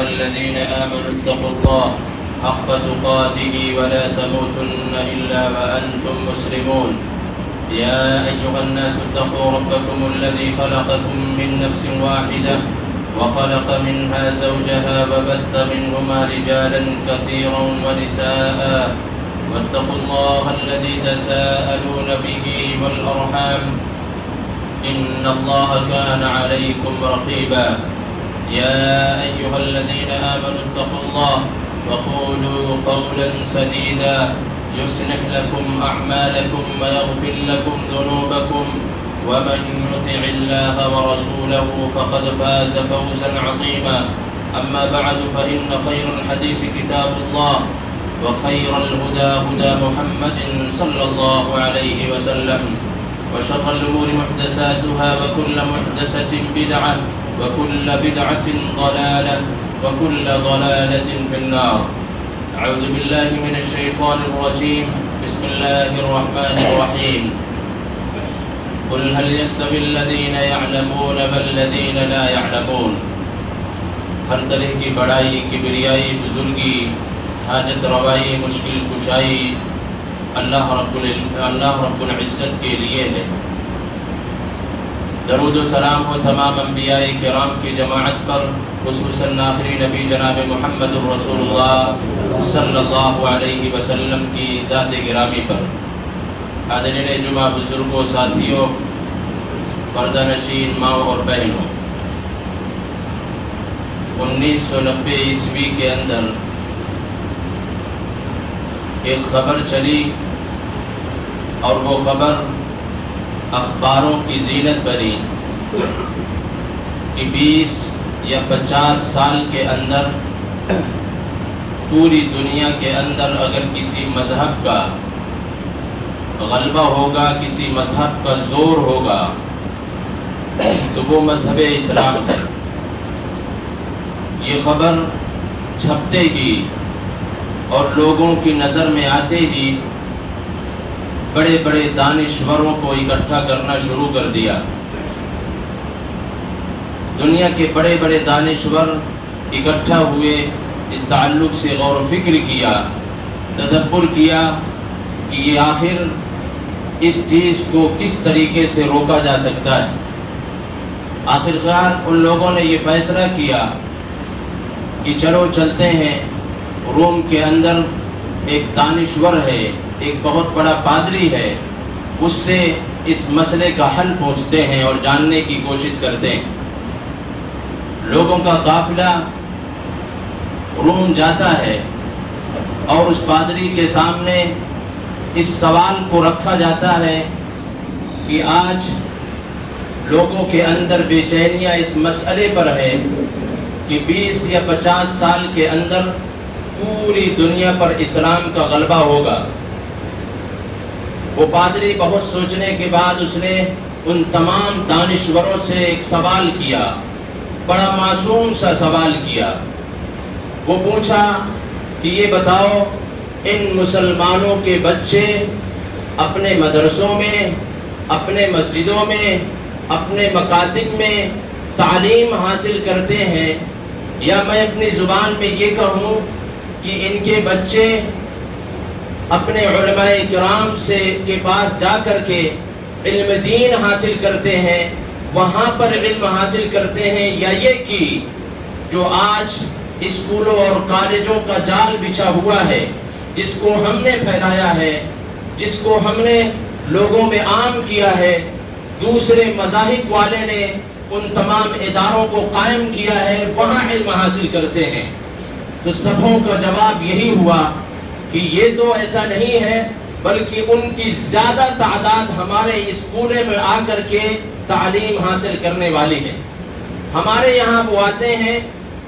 الذين آمنوا اتقوا الله حق تقاته ولا تموتن إلا وأنتم مسلمون يا أيها الناس اتقوا ربكم الذي خلقكم من نفس واحدة وخلق منها زوجها وبث منهما رجالا كثيرا ونساء واتقوا الله الذي تساءلون به والأرحام إن الله كان عليكم رقيبا يا أيها الذين آمنوا اتقوا الله وقولوا قولا سديدا يصلح لكم أعمالكم ويغفر لكم ذنوبكم ومن يطع الله ورسوله فقد فاز فوزا عظيما أما بعد فإن خير الحديث كتاب الله وخير الهدى هدى محمد صلى الله عليه وسلم وشر الأمور محدثاتها وكل محدثة بدعة وكل بدعة ضلالة وكل ضلالة في النار أعوذ بالله من الشيطان الرجيم بسم الله الرحمن الرحيم قل هل يستوي الذين يعلمون والذين لا يعلمون ہر طرح کی بڑائی کبریائی بزرگی حاجت روائی مشکل کشائی اللہ رب العزت کے لیے ہے۔ درود و سلام ہو تمام انبیاء کرام کی جماعت پر، خصوصاً آخری نبی جناب محمد رسول اللہ صلی اللہ علیہ وسلم کی ذات گرامی پر۔ حاضرین جمعہ، بزرگوں، ساتھیوں، پردہ نشین ماں اور بہنوں، 1990 عیسوی کے اندر ایک خبر چلی اور وہ خبر اخباروں کی زینت بنی کہ 20 یا 50 سال کے اندر پوری دنیا کے اندر اگر کسی مذہب کا غلبہ ہوگا، کسی مذہب کا زور ہوگا تو وہ مذہب اسلام ہے۔ یہ خبر چھپتے ہی اور لوگوں کی نظر میں آتے ہی بڑے بڑے دانشوروں کو اکٹھا کرنا شروع کر دیا۔ دنیا کے بڑے بڑے دانشور اکٹھا ہوئے، اس تعلق سے غور و فکر کیا، تدبر کیا کہ یہ آخر اس چیز کو کس طریقے سے روکا جا سکتا ہے۔ آخر کار ان لوگوں نے یہ فیصلہ کیا کہ چلو چلتے ہیں، روم کے اندر ایک دانشور ہے، ایک بہت بڑا پادری ہے، اس سے اس مسئلے کا حل پوچھتے ہیں اور جاننے کی کوشش کرتے ہیں۔ لوگوں کا قافلہ روم جاتا ہے اور اس پادری کے سامنے اس سوال کو رکھا جاتا ہے کہ آج لوگوں کے اندر بے چینیاں اس مسئلے پر ہے کہ 20 یا 50 سال کے اندر پوری دنیا پر اسلام کا غلبہ ہوگا۔ وہ پادری بہت سوچنے کے بعد اس نے ان تمام دانشوروں سے ایک سوال کیا، بڑا معصوم سا سوال کیا۔ وہ پوچھا کہ یہ بتاؤ، ان مسلمانوں کے بچے اپنے مدرسوں میں، اپنے مسجدوں میں، اپنے مکاتب میں تعلیم حاصل کرتے ہیں، یا میں اپنی زبان میں یہ کہوں کہ ان کے بچے اپنے علماء کرام سے کے پاس جا کر کے علم دین حاصل کرتے ہیں، وہاں پر علم حاصل کرتے ہیں، یا یہ کہ جو آج اسکولوں اور کالجوں کا جال بچھا ہوا ہے، جس کو ہم نے پھیلایا ہے، جس کو ہم نے لوگوں میں عام کیا ہے، دوسرے مذاہب والے نے ان تمام اداروں کو قائم کیا ہے، وہاں علم حاصل کرتے ہیں۔ تو سبوں کا جواب یہی ہوا کہ یہ تو ایسا نہیں ہے، بلکہ ان کی زیادہ تعداد ہمارے اسکولوں میں آ کر کے تعلیم حاصل کرنے والی ہے۔ ہمارے یہاں وہ آتے ہیں،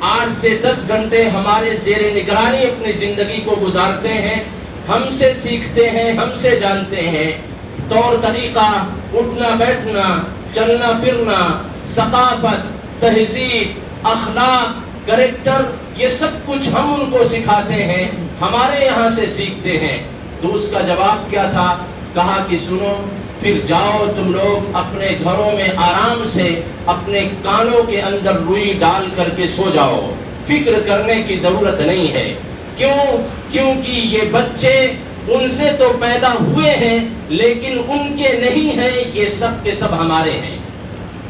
8 سے 10 گھنٹے ہمارے زیر نگرانی اپنی زندگی کو گزارتے ہیں، ہم سے سیکھتے ہیں، ہم سے جانتے ہیں، طور طریقہ، اٹھنا بیٹھنا، چلنا پھرنا، ثقافت، تہذیب، اخلاق، کریکٹر، یہ سب کچھ ہم ان کو سکھاتے ہیں، ہمارے یہاں سے سیکھتے ہیں۔ تو اس کا جواب کیا تھا؟ کہا کہ سنو، پھر جاؤ تم لوگ اپنے گھروں میں آرام سے اپنے کانوں کے اندر روئی ڈال کر کے سو جاؤ، فکر کرنے کی ضرورت نہیں ہے۔ کیونکہ یہ بچے ان سے تو پیدا ہوئے ہیں لیکن ان کے نہیں ہیں، یہ سب کے سب ہمارے ہیں۔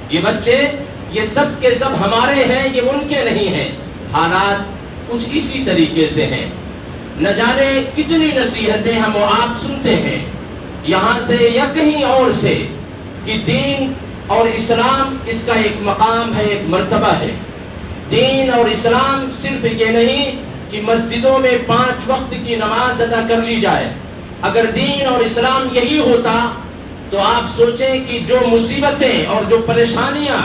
یہ بچے یہ سب کے سب ہمارے ہیں، یہ ان کے نہیں ہیں۔ حالات کچھ اسی طریقے سے ہیں۔ نہ جانے کتنی نصیحتیں ہم و آپ سنتے ہیں یہاں سے یا کہیں اور سے کہ دین اور اسلام اس کا ایک مقام ہے، ایک مرتبہ ہے۔ دین اور اسلام صرف یہ نہیں کہ مسجدوں میں 5 وقت کی نماز ادا کر لی جائے۔ اگر دین اور اسلام یہی ہوتا تو آپ سوچیں کہ جو مصیبتیں اور جو پریشانیاں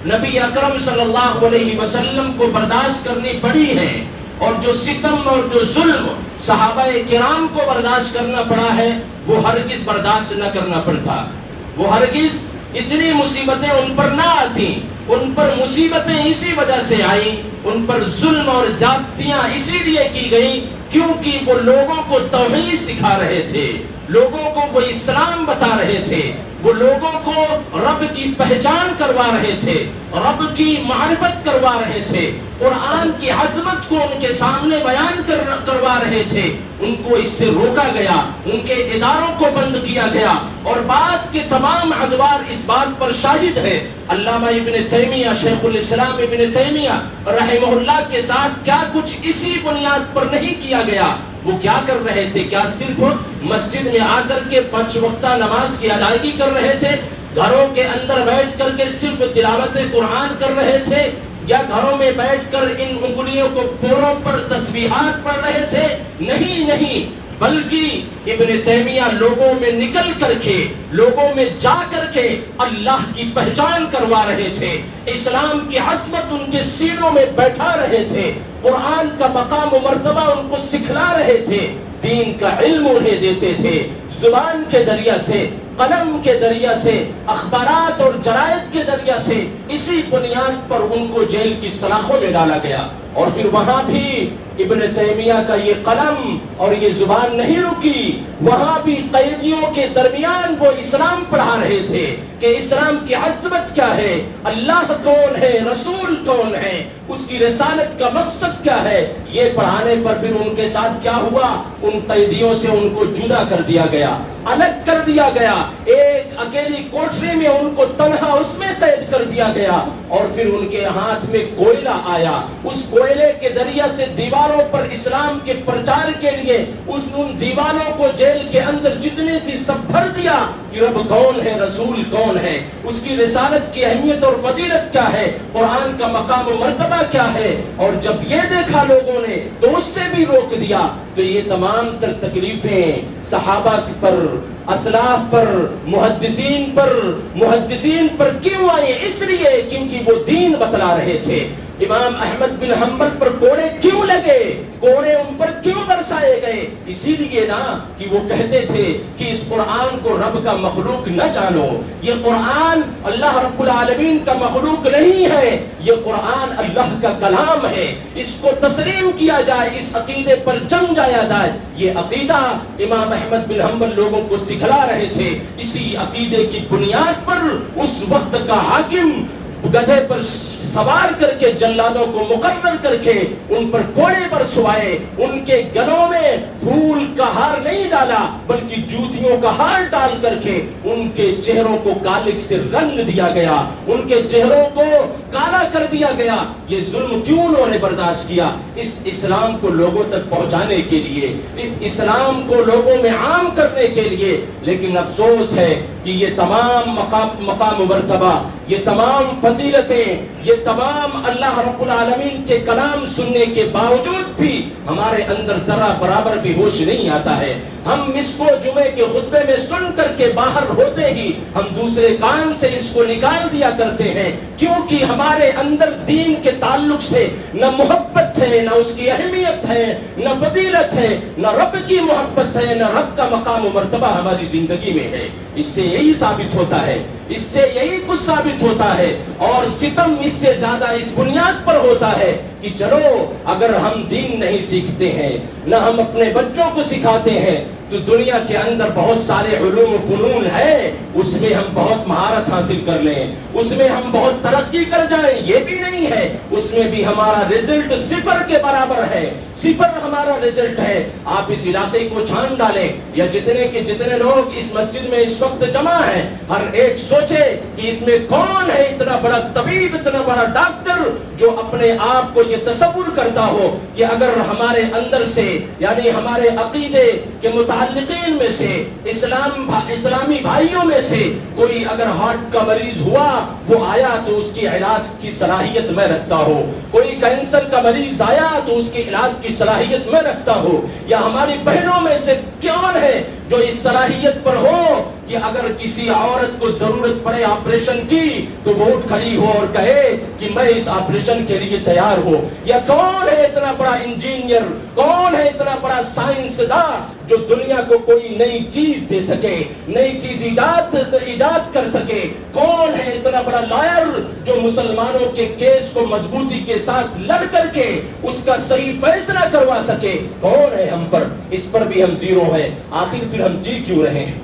نبی اکرم صلی اللہ علیہ وسلم کو برداشت کرنی پڑی ہیں اور جو ستم اور جو ظلم صحابہ کرام کو برداشت کرنا پڑا ہے وہ ہرگز برداشت نہ کرنا پڑتا۔ وہ ہرگز اتنی مصیبتیں ان پر نہ آتی۔ ان پر مصیبتیں اسی وجہ سے آئیں، ان پر ظلم اور زیادتیاں اسی لیے کی گئیں کیونکہ وہ لوگوں کو توحید سکھا رہے تھے، لوگوں کو وہ اسلام بتا رہے تھے، وہ لوگوں کو رب کی پہچان کروا رہے تھے، رب کی معرفت کروا رہے تھے، قرآن کی عظمت کو ان کے سامنے بیان کروا رہے تھے۔ ان کو اس سے روکا گیا، ان کے اداروں کو بند کیا گیا، اور بات کے تمام ادوار اس بات پر شاہد ہے۔ علامہ ابن تیمیہ، شیخ الاسلام ابن تیمیہ رحمہ اللہ کے ساتھ کیا کچھ اسی بنیاد پر نہیں کیا گیا۔ وہ کیا کر رہے تھے؟ کیا صرف مسجد میں آ کر کے 5 وقتہ نماز کی ادائیگی کر رہے تھے؟ گھروں کے اندر بیٹھ کر کے صرف تلاوت قرآن کر رہے تھے؟ یا گھروں میں بیٹھ کر ان انگلیوں کو پوروں پر تسبیحات پڑھ رہے تھے؟ نہیں، بلکہ ابن تیمیہ لوگوں میں نکل کر کے، لوگوں میں جا کر کے اللہ کی پہچان کروا رہے تھے، اسلام کی عظمت ان کے سینوں میں بیٹھا رہے تھے، قرآن کا مقام و مرتبہ ان کو سکھلا رہے تھے، دین کا علم انہیں دیتے تھے، زبان کے ذریعہ سے، قلم کے ذریعہ سے، اخبارات اور جرائد کے ذریعہ سے۔ اسی بنیاد پر ان کو جیل کی سلاخوں میں ڈالا گیا، اور پھر وہاں بھی ابن تیمیہ کا یہ قلم اور یہ زبان نہیں رکی، وہاں بھی قیدیوں کے درمیان وہ اسلام پڑھا رہے تھے کہ اسلام کی عظمت کیا ہے، اللہ کون ہے، رسول کون ہے، اس کی رسالت کا مقصد کیا ہے۔ یہ پڑھانے پر پھر ان کے ساتھ کیا ہوا؟ ان قیدیوں سے ان کو جدا کر دیا گیا، الگ کر دیا گیا، ایک اکیلی کوٹری میں ان کو تنہا اس میں قید کر دیا گیا، اور پھر ان کے ہاتھ میں کوئلہ آیا، اس کوئلے کے ذریعہ سے دیواروں پر اسلام کے پرچار کے لیے ان دیوانوں کو جیل کے اندر جتنی تھی سب بھر دیا کہ رب کون ہے، رسول کون ہے، اس کی رسالت کی اہمیت اور فضیلت کیا ہے، قرآن کا مقام و مرتبہ کیا ہے۔ اور جب یہ دیکھا لوگوں نے تو اس سے بھی روک دیا۔ تو یہ تمام تر تکلیفیں صحابہ پر، اسلاف پر، محدثین پر کیوں آئے؟ اس لیے کیونکہ وہ دین بتلا رہے تھے۔ امام احمد بن حنبل پر کوڑے کیوں لگے؟ کوڑے ان پر کیوں برسائے گئے؟ اسی لیے نا کہ وہ کہتے تھے کہ اس قرآن کو رب کا مخلوق نہ جانو، یہ قرآن اللہ رب العالمین کا مخلوق نہیں ہے، یہ قرآن اللہ کا کلام ہے، اس کو تسلیم کیا جائے، اس عقیدے پر جم جایا جائے۔ یہ عقیدہ امام احمد بن حنبل لوگوں کو سکھلا رہے تھے۔ اسی عقیدے کی بنیاد پر اس وقت کا حاکم گدھے پر سوار کر کے جلادوں کو مقرر کر کے ان پر کوڑے برسوائے، ان کے گلوں میں پھول کا ہار نہیں ڈالا بلکہ جوتیوں کا ہار ڈال کر کے ان کے چہروں کو کالک سے رنگ دیا گیا، ان کے چہروں کو کالا کر دیا گیا۔ یہ ظلم کیوں انہوں نے برداشت کیا؟ اس اسلام کو لوگوں تک پہنچانے کے لیے، اس اسلام کو لوگوں میں عام کرنے کے لیے۔ لیکن افسوس ہے کہ یہ تمام مقام و مرتبہ، یہ تمام فضیلتیں، یہ تمام اللہ رب العالمین کے کلام سننے کے باوجود بھی ہمارے اندر ذرا برابر بھی ہوش نہیں آتا ہے۔ ہم اس کو جمعے کے خطبے میں سن کر کے باہر ہوتے ہی ہم دوسرے کان سے اس کو نکال دیا کرتے ہیں، کیونکہ ہمارے اندر دین کے تعلق سے نہ محبت ہے، نہ اس کی اہمیت ہے، نہ فضیلت ہے، نہ رب کی محبت ہے، نہ رب کا مقام و مرتبہ ہماری زندگی میں ہے۔ اس سے یہی ثابت ہوتا ہے، اس سے یہی کچھ ثابت ہوتا ہے، اور ستم اس سے زیادہ اس بنیاد پر ہوتا ہے کہ چلو اگر ہم دین نہیں سیکھتے ہیں، نہ ہم اپنے بچوں کو سکھاتے ہیں، تو دنیا کے اندر بہت سارے علوم و فنون ہے، اس میں ہم بہت مہارت حاصل کر لیں، اس میں ہم بہت ترقی کر جائیں، یہ بھی نہیں ہے، اس میں بھی ہمارا رزلٹ صفر کے برابر ہے، صفر ہمارا رزلٹ ہے۔ آپ اس علاقے کو چھان ڈالیں، یا جتنے کے جتنے لوگ اس مسجد میں اس وقت جمع ہیں، ہر ایک سوچے کہ اس میں کون ہے اتنا بڑا طبیب، اتنا بڑا ڈاکٹر جو اپنے آپ کو یہ تصور کرتا ہو کہ اگر ہمارے اندر سے، یعنی ہمارے عقیدے کے متعلقین میں سے، اسلامی بھائیوں میں سے کوئی اگر ہارٹ کا مریض ہوا، وہ آیا تو اس کی علاج کی صلاحیت میں رکھتا ہوں، کوئی کینسر کا مریض آیا تو اس کی علاج کی صلاحیت میں رکھتا ہوں، یا ہماری بہنوں میں سے کون ہے جو اس صلاحیت پر ہو کہ اگر کسی عورت کو ضرورت پڑے آپریشن کی تو وہ اٹھ کھڑی ہو اور کہے کہ میں اس آپریشن کے لیے تیار ہوں؟ یا کون ہے اتنا بڑا انجینئر، کون ہے اتنا بڑا سائنسداں جو دنیا کو کوئی نئی چیز دے سکے، نئی چیز ایجاد کر سکے؟ کون ہے اتنا بڑا لائر جو مسلمانوں کے کیس کو مضبوطی کے ساتھ لڑ کر کے اس کا صحیح فیصلہ کروا سکے؟ کون ہے ہم پر؟ اس پر بھی ہم زیرو ہیں۔ آخر پھر ہم جی کیوں رہے ہیں؟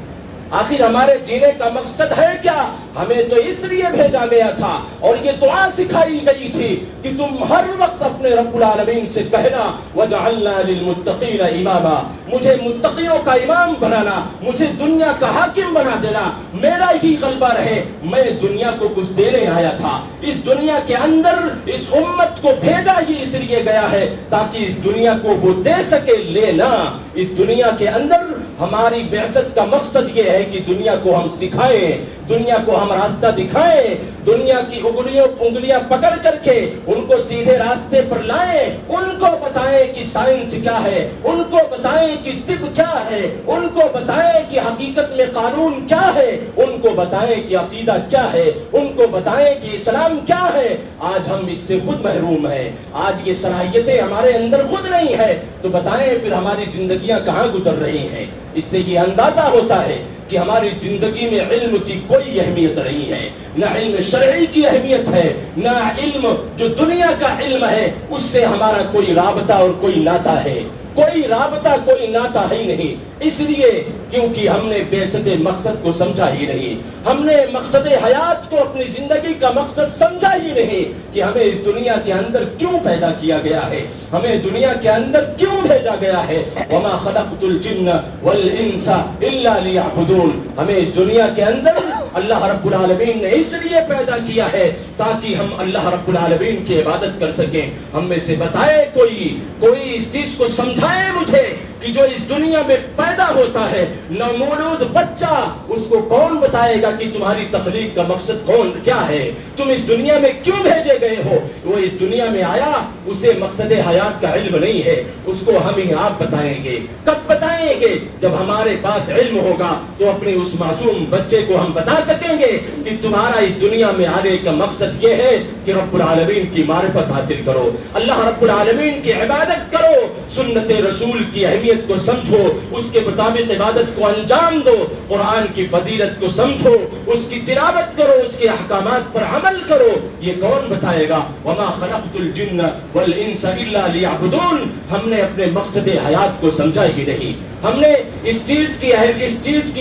آخر ہمارے جینے کا مقصد ہے کیا؟ ہمیں تو اس لیے بھیجا گیا تھا اور یہ دعا سکھائی گئی تھی کہ تم ہر وقت اپنے رب العالمین سے کہنا وَجَعَلْنَا لِلْمُتَّقِينَ إِمَامًا، مجھے متقیوں کا امام بنانا، مجھے دنیا کا حاکم بنا دینا، میرا ہی غلبہ رہے، میں دنیا کو کچھ دینے آیا تھا۔ اس دنیا کے اندر اس امت کو بھیجا ہی اس لیے گیا ہے تاکہ اس دنیا کو وہ دے سکے، لینا۔ اس دنیا کے اندر ہماری بعثت کا مقصد یہ ہے کہ دنیا کو ہم سکھائیں، دنیا کو ہم راستہ دکھائیں، دنیا کی انگلیاں پکڑ کر کے ان کو سیدھے راستے پر لائیں، ان کو بتائیں کہ سائنس کیا ہے، ان کو بتائیں کہ طب کیا ہے، ان کو بتائیں کہ حقیقت میں قانون کیا ہے، ان کو بتائیں کہ عقیدہ کیا ہے، ان کو بتائیں کہ اسلام کیا ہے۔ آج ہم اس سے خود محروم ہیں، آج یہ صلاحیتیں ہمارے اندر خود نہیں ہے، تو بتائیں پھر ہماری زندگیاں کہاں گزر رہی ہیں؟ اس سے یہ اندازہ ہوتا ہے کہ ہماری زندگی میں علم کی کوئی اہمیت نہیں ہے، نہ علم شرعی کی اہمیت ہے، نہ علم جو دنیا کا علم ہے اس سے ہمارا کوئی رابطہ اور کوئی ناطہ ہے، کوئی رابطہ کوئی ناطہ ہی نہیں۔ اس لیے کیونکہ ہم نے بعثت مقصد کو سمجھا ہی نہیں، ہم نے مقصد حیات کو، اپنی زندگی کا مقصد سمجھا ہی نہیں کہ ہمیں اس دنیا کے اندر کیوں پیدا کیا گیا ہے، ہمیں دنیا کے اندر کیوں بھیجا گیا ہے۔ وما خلقت الجن والانس الا ليعبدون، ہمیں اس دنیا کے اندر اللہ رب العالمین نے اس لیے پیدا کیا ہے تاکہ ہم اللہ رب العالمین کی عبادت کر سکیں۔ ہم میں سے بتائے کوئی اس چیز کو سمجھائے مجھے کہ جو اس دنیا میں پیدا ہوتا ہے، نومولود بچہ، اس کو کون بتائے گا کہ تمہاری تخلیق کا مقصد کیا ہے، تم اس دنیا میں کیوں بھیجے گئے ہو؟ وہ اس دنیا میں آیا، اسے مقصد حیات کا علم نہیں ہے، اس کو ہم ہی آپ بتائیں گے۔ کب بتائیں گے؟ جب ہمارے پاس علم ہوگا تو اپنے اس معصوم بچے کو ہم بتا سکیں گے کہ تمہارا اس دنیا میں آنے کا مقصد یہ ہے کہ رب العالمین کی معرفت حاصل کرو، اللہ رب العالمین کی عبادت کرو، سنت رسول کی اہمیت کو سمجھو، اس کے مطابق عبادت کو انجام دو، قرآن کی فضیلت کو سمجھو، اس کی تلاوت کرو، اس کے احکامات پر عمل کرو۔ یہ کون بتائے گا؟ وما خلقت الجن والانس الا ليعبدون۔ ہم نے اپنے مقصد حیات کو سمجھا ہی نہیں، ہم نے اس چیز کی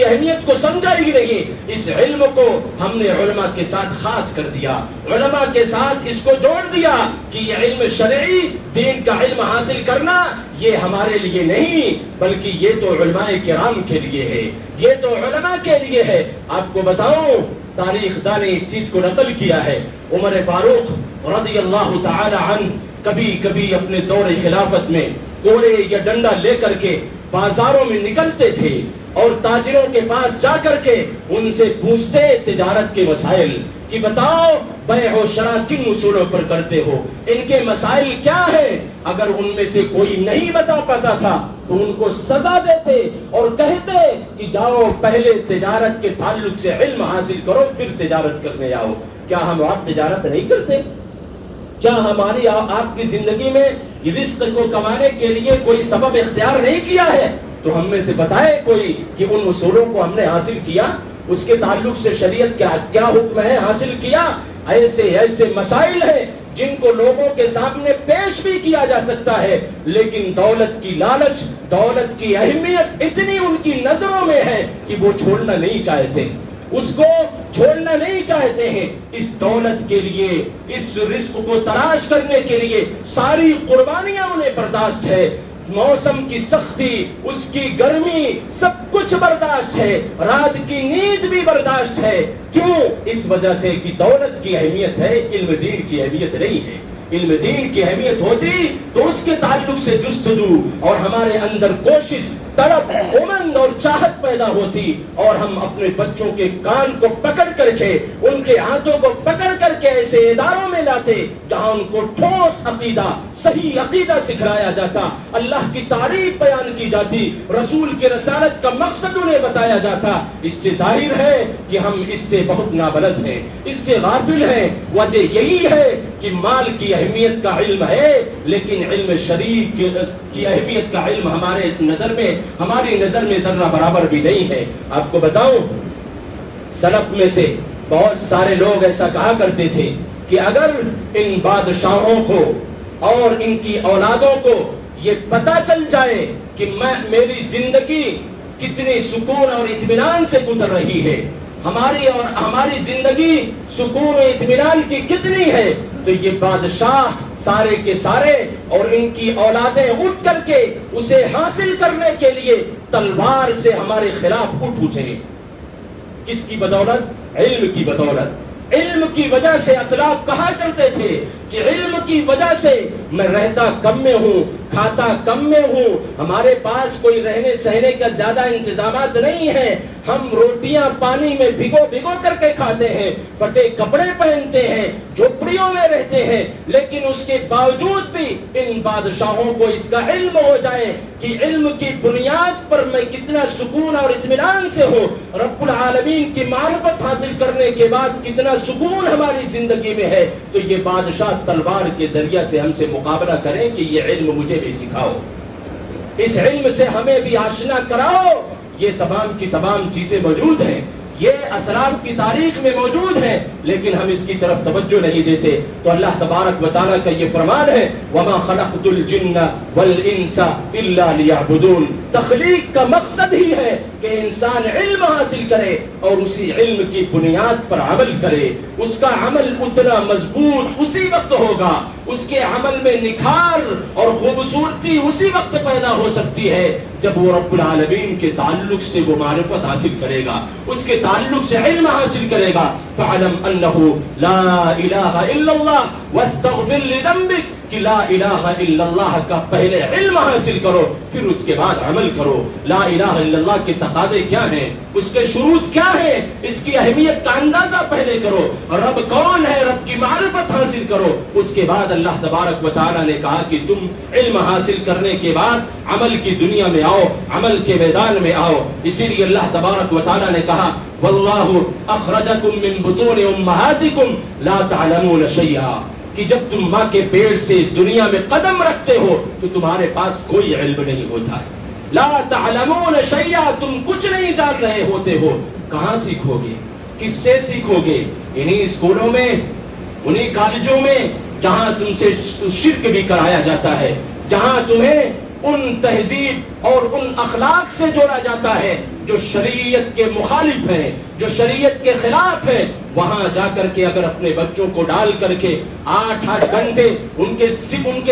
اہمیت کو سمجھا ہی نہیں۔ اس علم کو ہم نے علماء کے ساتھ خاص کر دیا، علماء کے ساتھ اس کو جوڑ دیا کہ یہ علم شرعی، دین کا علم حاصل کرنا یہ ہمارے لیے نہیں بلکہ یہ تو علماء کرام کے لیے ہے، یہ تو علماء کے لیے ہے۔ آپ کو بتاؤں، تاریخ دان نے اس چیز کو نقل کیا ہے۔ عمر فاروق رضی اللہ تعالی عنہ کبھی کبھی اپنے دور خلافت میں کوڑے یا ڈنڈا لے کر کے بازاروں میں نکلتے تھے اور تاجروں کے پاس جا کر کے ان سے پوچھتے تجارت کے مسائل کہ بتاؤ بیع و شرع کن اصولوں پر کرتے ہو، ان کے مسائل کیا ہیں؟ اگر ان میں سے کوئی نہیں بتا پاتا تھا تو ان کو سزا دیتے اور کہتے کہ جاؤ پہلے تجارت کے تعلق سے علم حاصل کرو پھر تجارت کرنے آؤ۔ کیا ہم آپ تجارت نہیں کرتے؟ کیا ہماری آپ کی زندگی میں رزق کو کمانے کے لیے کوئی سبب اختیار نہیں کیا ہے؟ تو ہم میں سے بتائے کوئی کہ ان اصولوں کو ہم نے حاصل کیا، اس کے تعلق سے شریعت کیا حکم ہے حاصل کیا؟ ایسے مسائل ہیں جن کو لوگوں کے سامنے پیش بھی کیا جا سکتا ہے، لیکن دولت کی لالچ، دولت کی اہمیت اتنی ان کی نظروں میں ہے کہ وہ چھوڑنا نہیں چاہتے، اس کو چھوڑنا نہیں چاہتے ہیں۔ اس دولت کے لیے، اس رزق کو تلاش کرنے کے لیے ساری قربانیاں انہیں برداشت ہے، موسم کی سختی، اس کی گرمی، سب کچھ برداشت ہے، رات کی نیند بھی برداشت ہے۔ کیوں؟ اس وجہ سے کہ دولت کی اہمیت ہے، علم دین کی اہمیت نہیں ہے۔ علم دین کی اہمیت ہوتی تو اس کے تعلق سے جستجو اور ہمارے اندر کوشش، طلب، امنگ اور چاہت پیدا ہوتی، اور ہم اپنے بچوں کے کان کو پکڑ کر کے، ان کے ہاتھوں کو پکڑ کر کے ایسے اداروں میں لاتے جہاں ان کو ٹھوس عقیدہ، صحیح عقیدہ سکھلایا جاتا، اللہ کی تعریف بیان کی جاتی، رسول کی رسالت کا مقصد انہیں بتایا جاتا۔ اس سے ظاہر ہے کہ ہم اس سے بہت نابلد ہیں، اس سے غافل ہیں۔ وجہ یہی ہے کہ مال کی اہمیت کا علم ہے، لیکن علم شریع کی اہمیت کا علم ہماری نظر میں ذرہ برابر بھی نہیں ہے۔ آپ کو بتاؤں، سلف میں سے بہت سارے لوگ ایسا کہا کرتے تھے کہ اگر ان بادشاہوں کو اور ان کی اولادوں کو یہ پتہ چل جائے کہ میری زندگی کتنی سکون اور اطمینان سے گزر رہی ہے، ہماری زندگی سکون و اطمینان کی کتنی ہے، تو یہ بادشاہ سارے کے سارے اور ان کی اولادیں اٹھ کر کے اسے حاصل کرنے کے لیے تلوار سے ہمارے خلاف اٹھیں۔ کس کی بدولت؟ علم کی بدولت۔ علم کی وجہ سے اسلاف کہا کرتے تھے کہ علم کی وجہ سے میں رہتا کم میں ہوں، کھاتا کم میں ہوں، ہمارے پاس کوئی رہنے سہنے کا زیادہ انتظامات نہیں ہے، ہم روٹیاں پانی میں بھگو کر کے کھاتے ہیں، پھٹے کپڑے پہنتے ہیں، جھوپڑیوں میں رہتے ہیں، لیکن اس کے باوجود بھی ان بادشاہوں کو اس کا علم ہو جائے کہ علم کی بنیاد پر میں کتنا سکون اور اطمینان سے ہوں، رب العالمین کی معرفت حاصل کرنے کے بعد کتنا سکون ہماری زندگی میں ہے، تو یہ بادشاہ تلوار کے ذریعے سے ہم سے مقابلہ کریں کہ یہ علم مجھے بھی سکھاؤ، اس علم سے ہمیں بھی آشنا کراؤ۔ یہ تمام کی تمام چیزیں موجود ہیں، یہ اسلاف کی تاریخ میں موجود ہیں، لیکن ہم اس کی طرف توجہ نہیں دیتے۔ تو اللہ تبارک و تعالیٰ کا یہ فرمان ہے وَمَا خَلَقْتُ الْجِنَّ وَالْإِنسَ إِلَّا لِيَعْبُدُونَ۔ تخلیق کا مقصد ہی ہے کہ انسان علم حاصل کرے اور اسی علم کی بنیاد پر عمل کرے۔ اس کا عمل اتنا مضبوط اسی وقت ہوگا، اس کے عمل میں نکھار اور خوبصورتی اسی وقت پیدا ہو سکتی ہے جب وہ رب العالمین کے تعلق سے وہ معرفت حاصل کرے گا، اس کے تعلق سے علم حاصل کرے گا۔ فَعَلَمْ أَنَّهُ لَا إِلَهَ إِلَّا اللَّهُ وَاسْتَغْفِرْ لِذَنبِكَ کہ لا الہ الا اللہ کا پہلے علم حاصل کرو، پھر اس کے بعد عمل کرو۔ لا الہ الا اللہ کے تقاضے کیا ہیں، اس کے شروط کیا ہیں، اس کی اہمیت کا اندازہ پہلے کرو، رب کون ہے، رب کی معرفت حاصل کرو۔ اس کے بعد اللہ تبارک و تعالیٰ نے کہا کہ تم علم حاصل کرنے کے بعد عمل کی دنیا میں آؤ، عمل کے میدان میں آؤ۔ اسی لیے اللہ تبارک و تعالیٰ نے کہا واللہ اخرجکم من بطون امہاتکم لا تعلمون شیئا، کہ جب تم ماں کے پیٹ سے اس دنیا میں قدم رکھتے ہو تو تمہارے پاس کوئی علم نہیں ہوتا ہے۔ لا تعلمون شیئا، تم کچھ نہیں جان رہے ہوتے ہو۔ کہاں سیکھو گے، کس سے سیکھو گے؟ انہی اسکولوں میں، انہی کالجوں میں جہاں تم سے شرک بھی کرایا جاتا ہے، جہاں تمہیں ان تہذیب اور ان اخلاق سے جوڑا جاتا ہے جو شریعت کے مخالف ہیں، جو شریعت کے خلاف ہیں۔ وہاں جا کر کے اگر اپنے بچوں کو ڈال کر کے 8 گھنٹے ان کے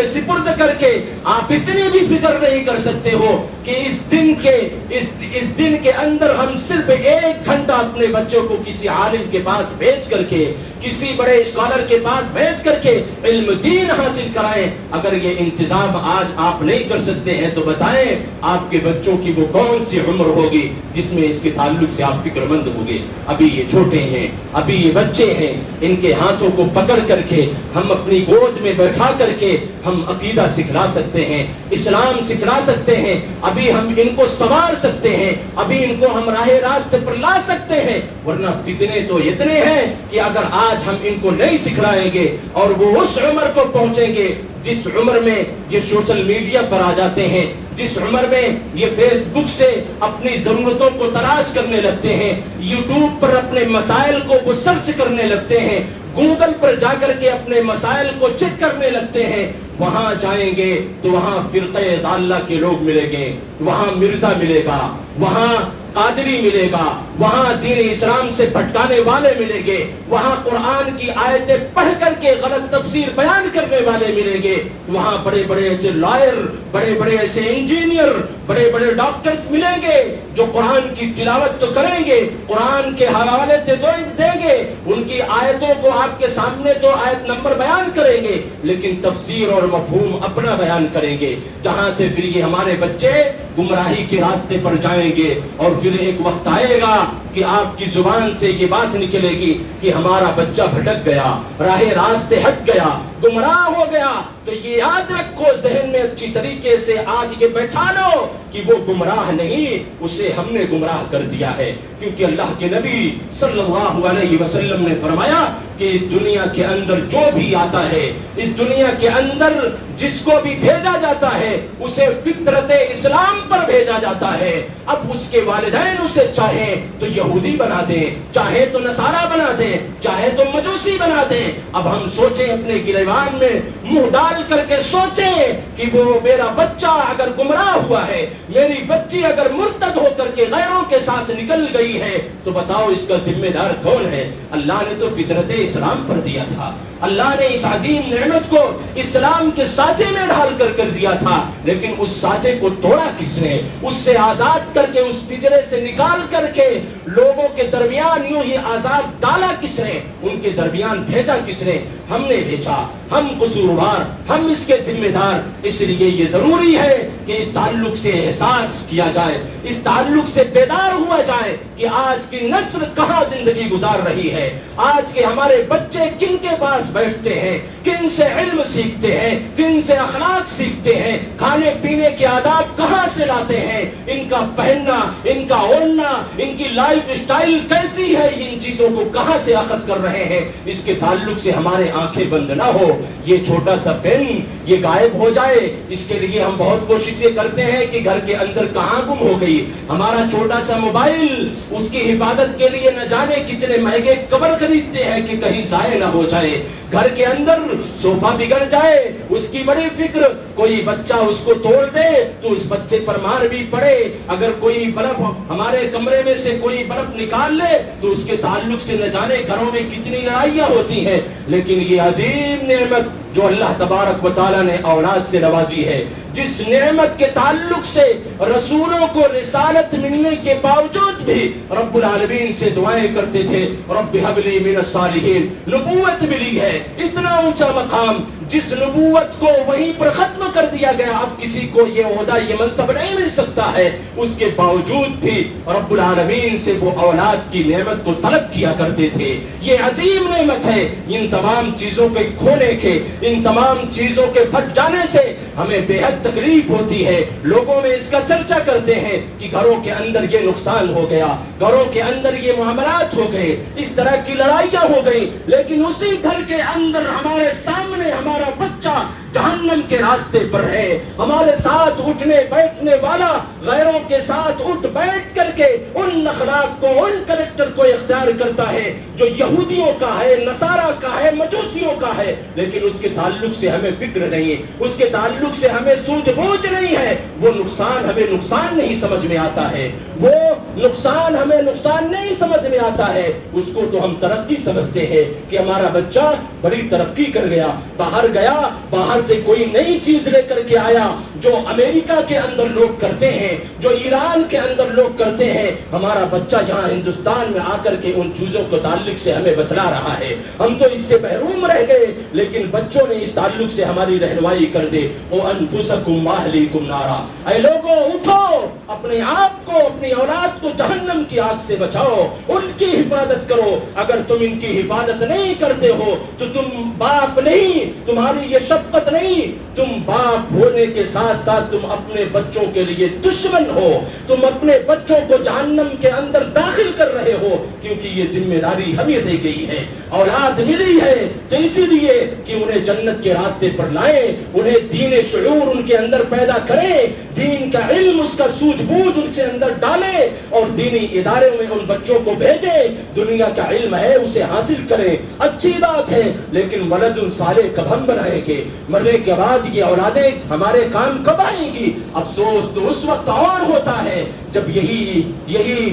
سپرد کر کے آپ اتنی بھی فکر نہیں کر سکتے ہو کہ اس دن کے اندر ہم صرف 1 گھنٹہ اپنے بچوں کو کسی عالم کے پاس بھیج کر کے، کسی بڑے اسکالر کے پاس بھیج کر کے علم دین حاصل کرائیں، اگر یہ انتظام آج آپ نہیں کر سکتے ہیں تو بتائیں آپ کے بچوں کی وہ کون سی عمر ہوگی جس میں اس کے تعلق سے آپ فکر مند ہوگے۔ ابھی یہ چھوٹے ہیں، ابھی یہ بچے ہیں، ان کے ہاتھوں کو پکڑ کر کے ہم اپنی گود میں بیٹھا کر کے ہم عقیدہ سکھلا سکتے ہیں، اسلام سکھلا سکتے ہیں، ابھی ہم ان کو سنوار سکتے ہیں، ابھی ان کو ہم راہ راست پر لا سکتے ہیں۔ ورنہ فتنے تو اتنے ہیں کہ اگر آج ہم ان کو نہیں سکھلائیں گے اور وہ اس عمر کو پہنچیں گے جس عمر میں یہ سوشل میڈیا پر آ جاتے ہیں، جس عمر میں یہ فیس بک سے اپنی ضرورتوں کو تلاش کرنے لگتے ہیں، یوٹیوب پر اپنے مسائل کو وہ سرچ کرنے لگتے ہیں، گوگل پر جا کر کے اپنے مسائل کو چیک کرنے لگتے ہیں، وہاں جائیں گے تو وہاں فرقہ ضالہ کے لوگ ملیں گے، وہاں مرزا ملے گا، وہاں قادری ملے گا، وہاں دین اسلام سے بھٹکانے والے ملیں گے، وہاں قرآن کی آیتیں پڑھ کر کے غلط تفسیر بیان کرنے والے ملیں گے، وہاں بڑے بڑے ایسے لائر، بڑے بڑے ایسے انجینئر، بڑے بڑے ڈاکٹرز ملیں گے جو قرآن کی تلاوت تو کریں گے، قرآن کے حوالے سے دیں گے، ان کی آیتوں کو آپ کے سامنے تو آیت نمبر بیان کریں گے، لیکن تفسیر اور مفہوم اپنا بیان کریں گے، جہاں سے پھر یہ ہمارے بچے گمراہی کے راستے پر جائیں گے، اور پھر ایک وقت آئے گا کہ آپ کی زبان سے یہ بات نکلے گی کہ ہمارا بچہ بھٹک گیا، راہ راستے ہٹ گیا، گمراہ ہو گیا، تو یہ یاد رکھو، ذہن میں اچھی طریقے سے آج یہ بیٹھا لو کہ وہ گمراہ نہیں، اسے ہم نے گمراہ کر دیا ہے، کیونکہ اللہ کے نبی صلی اللہ علیہ وسلم نے فرمایا کہ اس دنیا کے اندر جو بھی آتا ہے، اس دنیا کے اندر جس کو بھی بھیجا جاتا ہے اسے فطرت اسلام پر بھیجا جاتا ہے۔ اب اس کے والدین اسے چاہیں تو یہودی بنا دیں، چاہے تو نصارہ بنا دیں، چاہے تو مجوسی بنا دیں۔ اب ہم سوچیں، اپنے گریبان میں منہ ڈال کر کے سوچیں کہ وہ میرا بچہ اگر گمراہ ہوا ہے، میری بچی اگر مرتد ہو کر کے غیروں کے ساتھ نکل گئی ہے، تو بتاؤ اس کا ذمہ دار کون ہے؟ اللہ نے تو فطرت اسلام پر دیا تھا، اللہ نے اس عظیم نعمت کو اسلام کے سانچے میں ڈھال کر دیا تھا، لیکن اس سانچے کو توڑا کس نے؟ اس سے آزاد کر کے، اس پنجرے سے نکال کر کے لوگوں کے درمیان یوں ہی آزاد ڈالا کس نے؟ ان کے درمیان بھیجا کس نے؟ ہم نے بھیجا، ہم قصوروار، ہم اس کے ذمہ دار۔ اس لیے یہ ضروری ہے کہ اس تعلق سے احساس کیا جائے، اس تعلق سے بیدار ہوا جائے کہ آج کی نسل کہاں زندگی گزار رہی ہے، آج کے ہمارے بچے کن کے پاس بیٹھتے ہیں، کن سے علم سیکھتے ہیں، کن سے اخلاق سیکھتے ہیں، کھانے پینے کے آداب کہاں سے لاتے ہیں، ان کا پہننا، ان کا اوڑھنا، ان کی لائف سٹائل کیسی ہے، ان چیزوں کو کہاں سے اخذ کر رہے ہیں، اس کے تعلق سے ہمارے آنکھیں بند نہ ہو۔ یہ چھوٹا سا پین یہ غائب ہو جائے، اس کے لیے ہم بہت کوششیں کرتے ہیں کہ گھر کے اندر کہاں گم ہو گئی۔ ہمارا چھوٹا سا موبائل، اس کی حفاظت کے لیے نہ جانے کتنے مہنگے کور خریدتے ہیں کہ کہیں ضائع نہ ہو جائے۔ گھر کے اندر صوفہ بگڑ جائے، اس کی بڑی فکر، کوئی بچہ اس کو توڑ دے تو اس بچے پر مار بھی پڑے، اگر کوئی بلب ہمارے کمرے میں سے کوئی بلب نکال لے تو اس کے تعلق سے نہ جانے گھروں میں کتنی لڑائیاں ہوتی ہیں۔ لیکن یہ عظیم نعمت جو اللہ تبارک و تعالیٰ نے اولاد سے نوازی ہے، جس نعمت کے تعلق سے رسولوں کو رسالت ملنے کے باوجود بھی رب العالمین سے دعائیں کرتے تھے، رب هب لي من الصالحین، نبوت ملی ہے، اتنا اونچا مقام جس نبوت کو وہیں پر ختم کر دیا گیا، اب کسی کو یہ عہدہ، یہ منصب نہیں مل سکتا ہے، اس کے باوجود بھی رب العالمین سے وہ اولاد کی نعمت کو طلب کیا کرتے تھے۔ یہ عظیم نعمت ہے۔ ان تمام چیزوں کے کھونے کے، ان تمام چیزوں کے پھٹ جانے سے ہمیں بے حد تکلیف ہوتی ہے۔ لوگوں میں اس کا چرچا کرتے ہیں کہ گھروں کے اندر یہ نقصان ہو گیا، گھروں کے اندر یہ معاملات ہو گئے، اس طرح کی لڑائیاں ہو گئی، لیکن اسی گھر کے اندر ہمارے سامنے ہمارا بچہ جہنم کے راستے پر ہے، ہمارے ساتھ اٹھنے بیٹھنے والا غیروں کے ساتھ اٹھ بیٹھ کر کے ان اخلاق کو، ان کریکٹر کو اختیار کرتا ہے جو یہودیوں کا ہے، نصارہ کا ہے، مجوسیوں کا ہے، لیکن اس کے تعلق سے ہمیں فکر نہیں، اس کے تعلق سے ہمیں سوجھ بوجھ نہیں ہے، وہ نقصان ہمیں نقصان نہیں سمجھ میں آتا ہے، وہ نقصان ہمیں نقصان نہیں سمجھ میں آتا ہے، اس کو تو ہم ترقی سمجھتے ہیں کہ ہمارا بچہ بڑی ترقی کر گیا، باہر گیا، باہر سے کوئی نئی چیز لے کر کے آیا جو امریکہ کے اندر لوگ کرتے ہیں، جو ایران کے اندر لوگ کرتے ہیں، ہمارا بچہ یہاں ہندوستان میں آ کر کے ان چیزوں کو تعلق سے ہمیں بتلا رہا ہے، ہم تو اس سے محروم رہ گئے، لیکن بچوں نے اس تعلق سے ہماری رہنمائی کر دے۔ وَأَنفُسَكُمْ وَأَهْلِيكُمْ نَارًا، اے لوگوں اٹھو، اپنے آپ کو، اپنی اولاد کو جہنم کی آگ سے بچاؤ، ان کی حفاظت کرو۔ اگر تم ان کی حفاظت نہیں کرتے ہو تو تم باپ نہیں، تمہاری یہ شفقت نہیں، تم باپ ہونے کے ساتھ ساتھ تم اپنے بچوں کے لیے دشمن ہو، تم اپنے بچوں کو جہنم کے اندر داخل کر رہے ہو، کیونکہ یہ ذمہ داری ہمیں دی گئی ہے، اولاد ملی ہے تو اسی لیے کہ انہیں جنت کے راستے پر لائیں، انہیں دین شعور ان کے اندر پیدا کریں، دین کا علم، اس کا سوجھ بوجھ ان کے اندر ڈالے اور دینی ادارے میں ان بچوں کو بھیجے. دنیا کا علم ہے اسے حاصل کریں، اچھی بات ہے، لیکن ولد صالح کب ہم بنائیں گے؟ مرنے کے بعد یہ اولادیں ہمارے کام کب آئیں گی؟ افسوس تو اس وقت اور ہوتا ہے جب یہی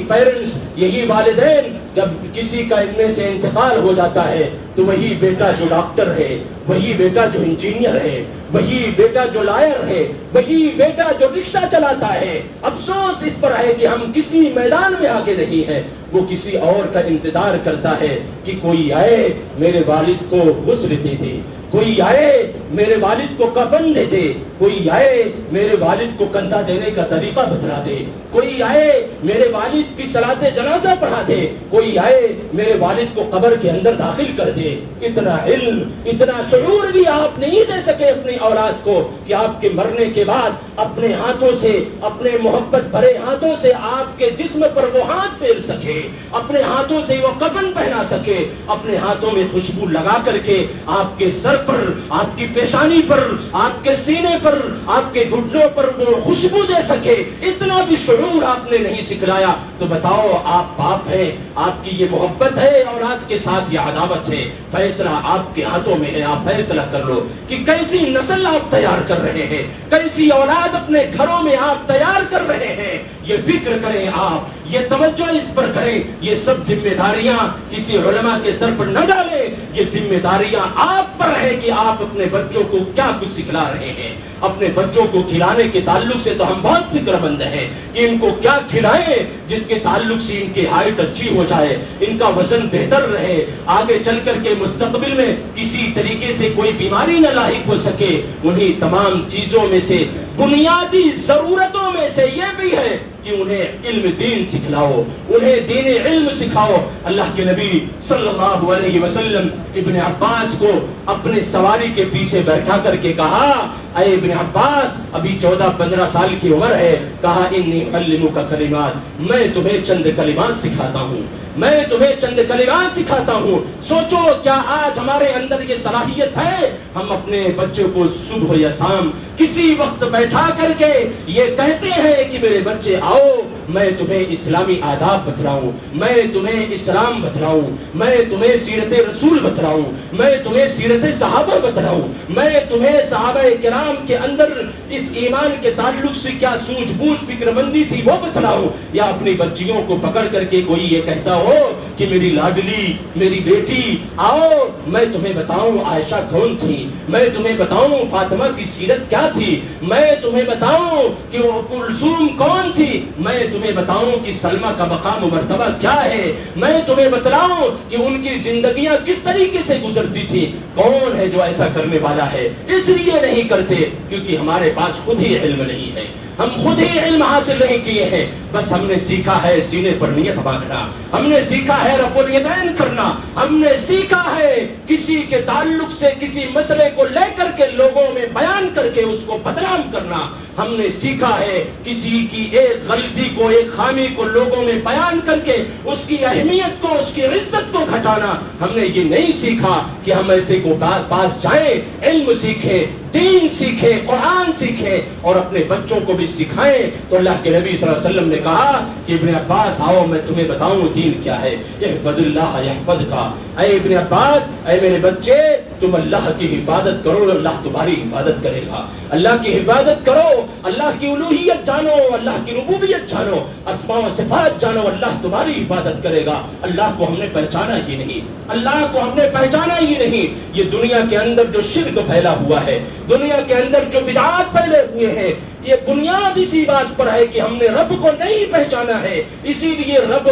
پیرنٹس، یہی والدین، جب کسی کا ان میں سے انتقال ہو جاتا ہے تو وہی بیٹا جو ڈاکٹر ہے، وہی بیٹا جو انجینئر ہے، وہی بیٹا جو لائر ہے، وہی بیٹا جو رکشہ چلاتا ہے. افسوس اس پر ہے کہ ہم کسی میدان میں آگے نہیں ہیں. وہ کسی اور کا انتظار کرتا ہے کہ کوئی آئے میرے والد کو غسل دے دے، کوئی آئے میرے والد کو کفن دے دے، کوئی آئے میرے والد کو کندھا دینے کا طریقہ بتلا دے، کوئی آئے میرے والد کی صلاۃ جنازہ پڑھا دے، کوئی آئے میرے والد کو قبر کے اندر داخل کر دے. اتنا علم، اتنا شعور بھی آپ نہیں دے سکے اپنی اولاد کو کہ آپ کے مرنے کے بعد اپنے ہاتھوں سے، اپنے محبت بھرے ہاتھوں سے آپ کے جسم پر وہ ہاتھ پھیر سکے، اپنے ہاتھوں سے وہ کفن پہنا سکے، اپنے ہاتھوں میں خوشبو لگا کر کے آپ کے سر پر، آپ کی پیشانی پر، آپ کے سینے پر، آپ کے گھٹنوں پر وہ خوشبو دے سکے. اتنا بھی شعور آپ نے نہیں سکھلایا تو بتاؤ آپ باپ ہیں، آپ کی یہ محبت ہے اولاد کے ساتھ، یہ عداوت ہے. فیصلہ آپ کے ہاتھوں میں ہے، آپ فیصلہ کر لو کہ کیسی نسل آپ تیار کر رہے ہیں، کیسی اولاد اپنے گھروں میں آپ تیار کر رہے ہیں. یہ فکر کریں آپ، یہ توجہ اس پر کریں. یہ سب ذمہ داریاں کسی علماء کے سر پر نہ ڈالیں، یہ ذمہ داریاں آپ پر ہے کہ آپ اپنے بچوں کو کیا کچھ سکھلا رہے ہیں. اپنے بچوں کو کھلانے کے تعلق سے تو ہم بہت فکر مند ہیں کہ ان کو کیا کھلائیں جس کے تعلق سے ان کی ہائٹ اچھی ہو جائے، ان کا وزن بہتر رہے، آگے چل کر کے مستقبل میں کسی طریقے سے کوئی بیماری نہ لاحق ہو سکے. انہی تمام چیزوں میں سے، بنیادی ضرورتوں میں سے یہ بھی ہے کہ انہیں علم دین سکھلاؤ، انہیں دین علم سکھاؤ. اللہ کے نبی صلی اللہ علیہ وسلم ابن عباس کو اپنے سواری کے پیچھے بیٹھا کر کے کہا، اے ابن عباس، ابھی 14-15 سال کی عمر ہے، کہا انی اعلمک کلمات، میں تمہیں چند کلمات سکھاتا ہوں، میں تمہیں چند کلمات سکھاتا ہوں. سوچو کیا آج ہمارے اندر یہ صلاحیت ہے ہم اپنے بچوں کو صبح یا شام کسی وقت بیٹھا کر کے یہ کہتے ہیں کہ میرے بچے آؤ میں تمہیں اسلامی آداب بتلاؤں، میں تمہیں اسلام بتلاؤں، میں تمہیں سیرت رسول بتلاؤں، میں تمہیں سیرت صحابہ بتلاؤں، میں تمہیں صحابہ کرام کے اندر اس ایمان کے تعلق سے کیا سوجھ بوجھ فکر مندی تھی وہ بتلاؤں. یا اپنی بچیوں کو پکڑ کر کے کوئی یہ کہتا ہو کہ میری لاڈلی، میری بیٹی آؤ میں تمہیں بتاؤں عائشہ کون تھی، میں تمہیں بتاؤں فاطمہ کی سیرت کیا تھی، میں تمہیں بتاؤں کہ وہ کلثوم کون تھی، میں تمہیں بتاؤں کہ سلمہ کا مقام و مرتبہ کیا ہے، میں تمہیں بتلاؤں کہ ان کی زندگیاں کس طریقے سے گزرتی تھی. کون ہے جو ایسا کرنے والا ہے؟ اس لیے نہیں کرتے کیونکہ ہمارے پاس خود ہی علم نہیں ہے، ہم خود ہی علم حاصل نہیں کیے ہیں. بس ہم نے سیکھا ہے سینے پر نیت باندھنا، ہم نے سیکھا ہے رفع الیدین کرنا، ہم نے سیکھا ہے کسی کے تعلق سے کسی مسئلے کو لے کر کے لوگوں میں بیان کر کے اس کو بدنام کرنا، ہم نے سیکھا ہے کسی کی ایک غلطی کو، ایک خامی کو لوگوں میں بیان کر کے اس کی اہمیت کو، اس کی عزت کو گھٹانا. ہم نے یہ نہیں سیکھا کہ ہم ایسے کو پاس جائیں، علم سیکھیں، دین سیکھیں، قرآن سیکھیں اور اپنے بچوں کو بھی سکھائیں. تو اللہ کے نبی صلی اللہ علیہ وسلم نے کہا کہ ابن عباس آؤ میں تمہیں بتاؤں دین کیا ہے. احفظ اللہ یحفظک، اے ابن عباس، اے میرے بچے تم اللہ کی حفاظت کرو، اللہ تمہاری حفاظت کرے گا. اللہ کی حفاظت کرو، اللہ کی الوہیت جانو، اللہ کی ربوبیت جانو، اسماء و صفات جانو، اللہ تمہاری حفاظت کرے گا. اللہ کو ہم نے پہچانا ہی نہیں، اللہ کو ہم نے پہچانا ہی نہیں. یہ دنیا کے اندر جو شرک پھیلا ہوا ہے، دنیا کے اندر جو بدعات پھیلے ہوئے ہیں، یہ بنیاد اسی بات پر ہے کہ ہم نے رب کو نہیں پہچانا ہے. اسی لیے رب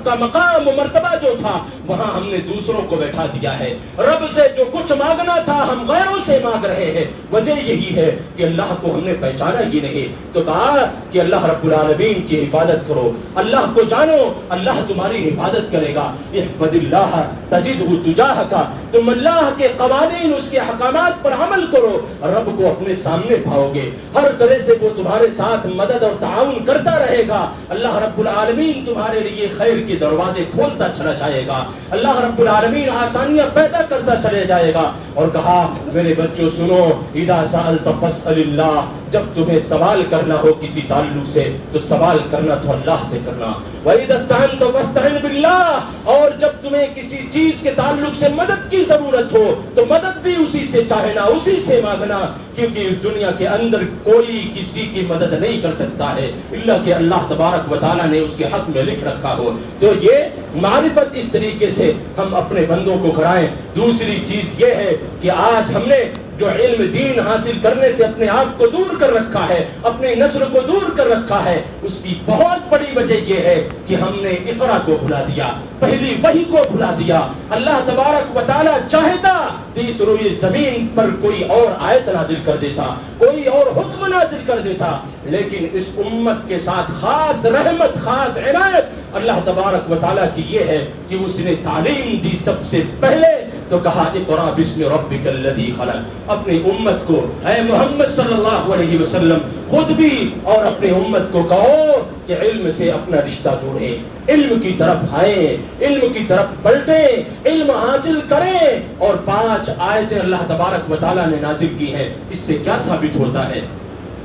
کا مقام و مرتبہ جو تھا وہاں ہم نے دوسروں کو بیٹھا دیا ہے. رب سے جو کچھ مانگنا تھا ہم غیروں سے مانگ رہے ہیں. وجہ یہی ہے کہ اللہ کو ہم نے پہچانا ہی نہیں. تو کہا کہ اللہ رب العالمین کی حفاظت کرو، اللہ کو جانو، اللہ تمہاری حفاظت کرے گا. احفظ اللہ تجدہ تجاہک، تم اللہ کے قوانین، اس کے احکامات پر عمل کرو، رب کو اپنے سامنے پاؤ گے. ہر طرح سے وہ تمہارے ساتھ مدد اور تعاون کرتا رہے گا. اللہ رب العالمین تمہارے لیے خیر کے دروازے کھولتا چلا جائے گا. اللہ رب العالمین آسانیاں پیدا کرتا چلے جائے گا. اور کہا میرے بچوں سنو، اذا سألت فاسأل اللہ، جب تمہیں سوال کرنا ہو کسی تعلق سے تو سوال کرنا تو اللہ سے کرنا. وَإِذَا اسْتَعَنْتَ فَاسْتَعِنْ بِاللَّهِ، اور جب تمہیں کسی چیز کے تعلق سے مدد کی ضرورت ہو تو مدد بھی اسی سے چاہنا، اسی سے مانگنا، کیونکہ اس دنیا کے اندر کوئی کسی کی مدد نہیں کر سکتا ہے الا کہ اللہ تبارک و تعالیٰ نے اس کے حق میں لکھ رکھا ہو. تو یہ معرفت اس طریقے سے ہم اپنے بندوں کو کرائیں. دوسری چیز یہ ہے کہ آج ہم نے جو علم دین حاصل کرنے سے اپنے آپ کو دور کر رکھا ہے، اپنی نسل کو دور کر رکھا ہے، اس کی بہت بڑی وجہ یہ ہے کہ ہم نے اقرا کو بھلا دیا، پہلی وحی کو بھلا دیا. اللہ تبارک و تعالیٰ چاہتا تو اس روئے زمین پر کوئی اور آیت نازل کر دیتا، کوئی اور حکم نازل کر دیتا، لیکن اس امت کے ساتھ خاص رحمت، خاص عنایت اللہ تبارک و تعالیٰ کی یہ ہے کہ اس نے تعلیم دی. سب سے پہلے تو کہا اقرا بسم ربک الذی خلق. اپنی امت کو اے محمد صلی اللہ علیہ وسلم خود بھی اور اپنی امت کو کہو کہ علم سے اپنا رشتہ جوڑیں، علم کی طرف آئیں، علم کی طرف بلٹیں، علم حاصل کریں. اور 5 آیتیں اللہ تبارک و تعالیٰ نے نازل کی ہیں. اس سے کیا ثابت ہوتا ہے؟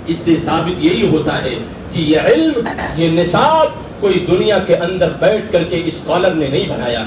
اس سے ثابت یہی ہوتا ہے کہ یہ علم، یہ نصاب کوئی دنیا کے اندر بیٹھ کر کے اسکالر نے نہیں بنایا.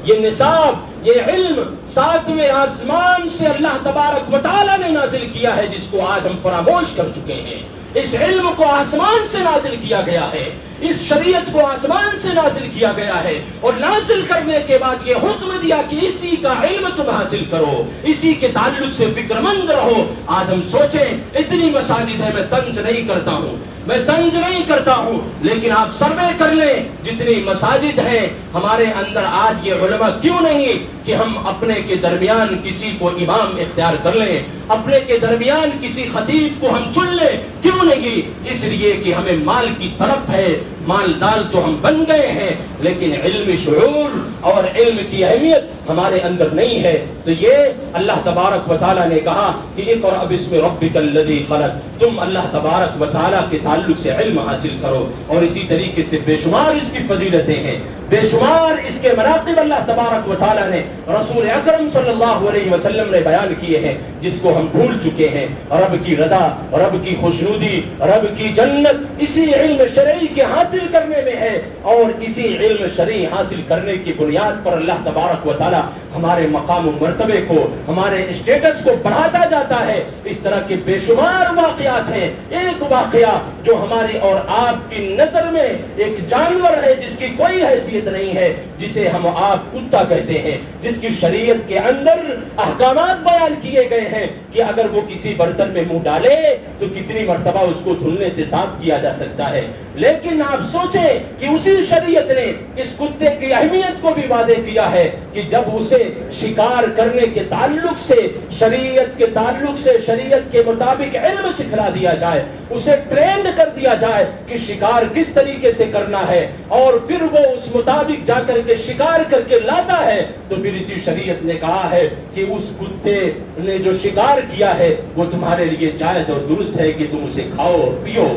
یہ نصاب، یہ علم 7ویں آسمان سے اللہ تبارک و تعالیٰ نے نازل کیا ہے، جس کو آج ہم فراموش کر چکے ہیں. اس علم کو آسمان سے نازل کیا گیا ہے، اس شریعت کو آسمان سے نازل کیا گیا ہے، اور نازل کرنے کے بعد یہ حکم دیا کہ اسی کا علم تم حاصل کرو، اسی کے تعلق سے فکر مند رہو. آج ہم سوچیں اتنی مساجد ہے، میں طنز نہیں کرتا ہوں، لیکن آپ سروے کر لیں جتنی مساجد ہیں ہمارے اندر آج، یہ علماء کیوں نہیں کہ ہم اپنے کے درمیان کسی کو امام اختیار کر لیں، اپنے کے درمیان کسی خطیب کو ہم چن لیں؟ کیوں نہیں؟ اس لیے کہ ہمیں مال کی طرف ہے. مالدار تو ہم بن گئے ہیں، لیکن علم شعور اور علم کی اہمیت ہمارے اندر نہیں ہے. تو یہ اللہ تبارک و تعالیٰ نے کہا کہ اقرأ بسم ربک الذی خلق. تم اللہ تبارک و تعالیٰ کے تعلق سے علم حاصل کرو. اور اسی طریقے سے بے شمار اس کی فضیلتیں ہیں، بے شمار اس کے مناقب اللہ تبارک و تعالیٰ نے رسول اکرم صلی اللہ علیہ وسلم نے بیان کیے ہیں، جس کو ہم بھول چکے ہیں. رب کی رضا، رب کی خوشنودی، رب کی جنت اسی علم شرعی کے حاصل کرنے میں ہے. اور اسی علم شرعی حاصل کرنے کی بنیاد پر اللہ تبارک و تعالیٰ ہمارے مقام و مرتبے کو، ہمارے اسٹیٹس کو بڑھاتا جاتا ہے. اس طرح کے بے شمار واقعات ہیں. ایک واقعہ جو ہماری اور آپ کی نظر میں ایک جانور ہے جس کی کوئی حیثیت نہیں ہے، جسے ہم آپ کتا کہتے ہیں، جس کی شریعت کے اندر احکامات بیان کیے گئے ہیں کہ اگر وہ کسی برتن میں منہ ڈالے تو کتنی مرتبہ اس کو دھلنے سے صاف کیا جا سکتا ہے. لیکن آپ سوچیں کہ اسی شریعت نے اس کتے کی اہمیت کو بھی واضح کیا ہے کہ جب اسے شکار کرنے کے تعلق سے، شریعت کے تعلق سے، شریعت کے مطابق علم سکھلا دیا جائے، اسے ٹرینڈ کر دیا جائے کہ شکار کس طریقے سے کرنا ہے، اور پھر وہ اس مطابق جا کر کے شکار کر کے لاتا ہے، تو پھر اسی شریعت نے کہا ہے کہ اس کتے نے جو شکار کیا ہے وہ تمہارے لیے جائز اور درست ہے کہ تم اسے کھاؤ اور پیو،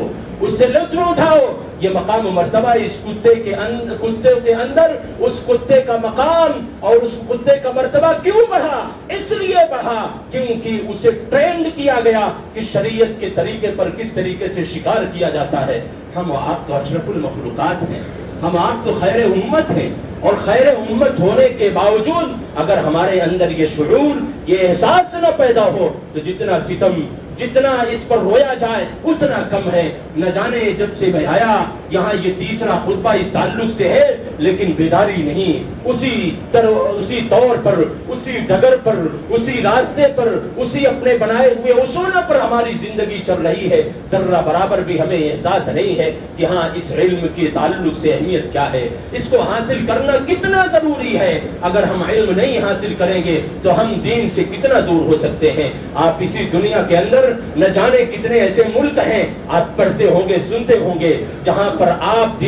اس سے لطف اٹھاؤ. یہ مقام و مرتبہ اس کتے کے اندر اس کتے کا مقام اور اس کتے کا مرتبہ کیوں بڑھا؟ اس لیے بڑھا کیونکہ اسے ٹرینڈ کیا گیا کہ شریعت کے طریقے پر کس طریقے سے شکار کیا جاتا ہے. ہم آپ تو اشرف المخلوقات ہیں، ہم آپ تو خیر امت ہیں، اور خیر امت ہونے کے باوجود اگر ہمارے اندر یہ شعور، یہ احساس نہ پیدا ہو تو جتنا ستم، جتنا اس پر رویا جائے اتنا کم ہے. نہ جانے جب سے میں آیا یہاں یہ 3را خطبہ اس تعلق سے ہے، لیکن بیداری نہیں. اسی طور پر، اسی ڈگر پر، اسی راستے پر، اسی اپنے بنائے ہوئے اصولوں پر ہماری زندگی چل رہی ہے. ذرہ برابر بھی ہمیں احساس نہیں ہے کہ ہاں اس علم کے تعلق سے اہمیت کیا ہے، اس کو حاصل کرنا کتنا ضروری ہے. اگر ہم علم نہیں حاصل کریں گے تو ہم دین سے کتنا دور ہو سکتے ہیں. آپ اسی دنیا کے اندر نہ جانے کتنے ایسے ملک ہیں، آپ پڑھتے ہوں گے، سنتے ہوں گے، جہاں پر آپ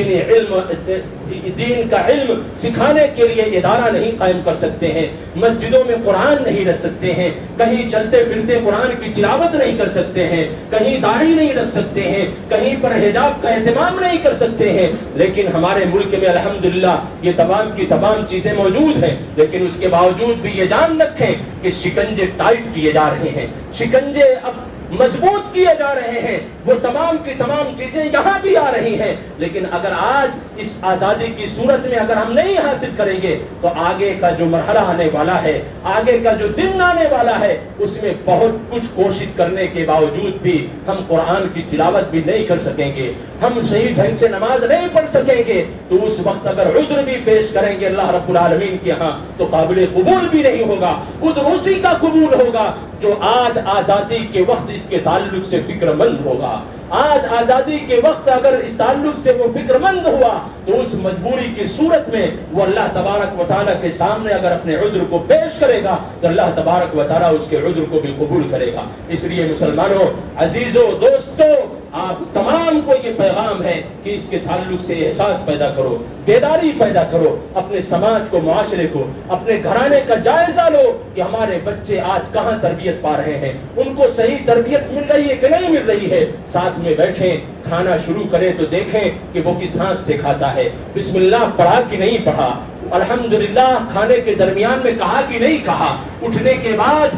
دین کا علم سکھانے کے لیے ادارہ نہیں قائم کر سکتے ہیں، مسجدوں میں قرآن نہیں رکھ سکتے ہیں، کہیں چلتے پھرتے قرآن کی تلاوت نہیں کر سکتے ہیں، کہیں داڑھی نہیں رکھ سکتے ہیں، کہیں پر حجاب کا اہتمام نہیں کر سکتے ہیں. لیکن ہمارے ملک میں الحمدللہ یہ تمام کی تمام چیزیں موجود ہیں. لیکن اس کے باوجود بھی یہ جان رکھیں کہ شکنجے ٹائٹ کیے جا رہے ہیں. شکنجے اب مضبوط کیے جا رہے ہیں، وہ تمام کی تمام چیزیں یہاں بھی آ رہی ہیں، لیکن اگر آج اس آزادی کی صورت میں اگر ہم نہیں حاصل کریں گے تو آگے کا جو مرحلہ آنے والا ہے، آگے کا جو دن آنے والا ہے، اس میں بہت کچھ کوشش کرنے کے باوجود بھی ہم قرآن کی تلاوت بھی نہیں کر سکیں گے، ہم صحیح ڈھنگ سے نماز نہیں پڑھ سکیں گے، تو اس وقت اگر عذر بھی پیش کریں گے اللہ رب العالمین کے ہاں تو قابل قبول بھی نہیں ہوگا۔ عذر اسی کا قبول ہوگا جو آج آزادی کے وقت اس کے تعلق سے فکر مند ہوگا۔ آج آزادی کے وقت اگر اس تعلق سے وہ فکر مند ہوا تو اس مجبوری کی صورت میں وہ اللہ تبارک و تعالیٰ کے سامنے اگر اپنے عذر کو پیش کرے گا تو اللہ تبارک و تعالیٰ اس کے عذر کو بھی قبول کرے گا۔ اس لیے مسلمانوں، عزیزوں، دوستوں، آپ تمام کو یہ پیغام ہے کہ اس کے تعلق سے احساس پیدا کرو، بیداری پیدا کرو، اپنے سماج کو، معاشرے کو، اپنے گھرانے کا جائزہ لو کہ ہمارے بچے آج کہاں تربیت پا رہے ہیں، ان کو صحیح تربیت مل رہی ہے کہ نہیں مل رہی ہے۔ ساتھ میں بیٹھیں، کھانا شروع کریں تو دیکھیں کہ وہ کس ہاتھ سے کھاتا ہے، بسم اللہ پڑھا کہ نہیں پڑھا، الحمدللہ کھانے کے درمیان میں کہا کہ نہیں کہا، اٹھنے کے بعد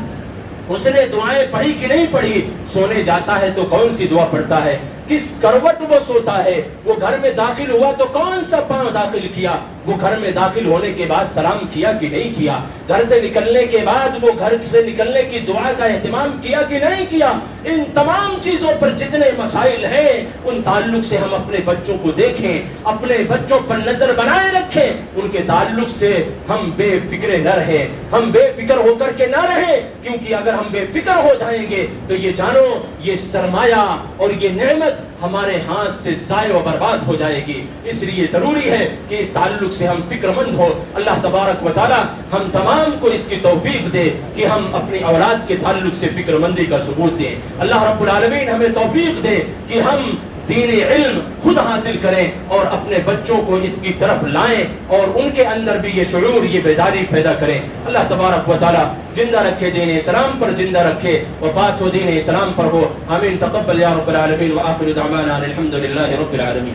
اس نے دعائیں پڑھی کہ نہیں پڑھی، سونے جاتا ہے تو کون سی دعا پڑھتا ہے، کس کروٹ وہ سوتا ہے، وہ گھر میں داخل ہوا تو کون سا پاؤں داخل کیا، وہ گھر میں داخل ہونے کے بعد سلام کیا کہ نہیں کیا، گھر سے نکلنے کے بعد وہ گھر سے نکلنے کی دعا کا اہتمام کیا کہ نہیں کیا۔ ان تمام چیزوں پر جتنے مسائل ہیں ان تعلق سے ہم اپنے بچوں کو دیکھیں، اپنے بچوں پر نظر بنائے رکھیں، ان کے تعلق سے ہم بے فکر نہ رہیں، ہم بے فکر ہو کر کے نہ رہیں، کیونکہ اگر ہم بے فکر ہو جائیں گے تو یہ جانو یہ سرمایہ اور یہ نعمت ہمارے ہاتھ سے ضائع و برباد ہو جائے گی۔ اس لیے ضروری ہے کہ اس تعلق سے ہم فکر مند ہو۔ اللہ تبارک و تعالی ہم تمام کو اس کی توفیق دے کہ ہم اپنی اولاد کے تعلق سے فکر مندی کا ثبوت دیں۔ اللہ رب العالمین ہمیں توفیق دے کہ ہم دین علم خود حاصل کریں اور اپنے بچوں کو اس کی طرف لائیں اور ان کے اندر بھی یہ شعور، یہ بیداری پیدا کریں۔ اللہ تبارک و تعالی زندہ رکھے، دین اسلام پر زندہ رکھے، وفات ہو دین اسلام پر ہو۔ آمین۔ تقبل یا رب العالمین، وآخر دعوانا الحمد للہ رب العالمین۔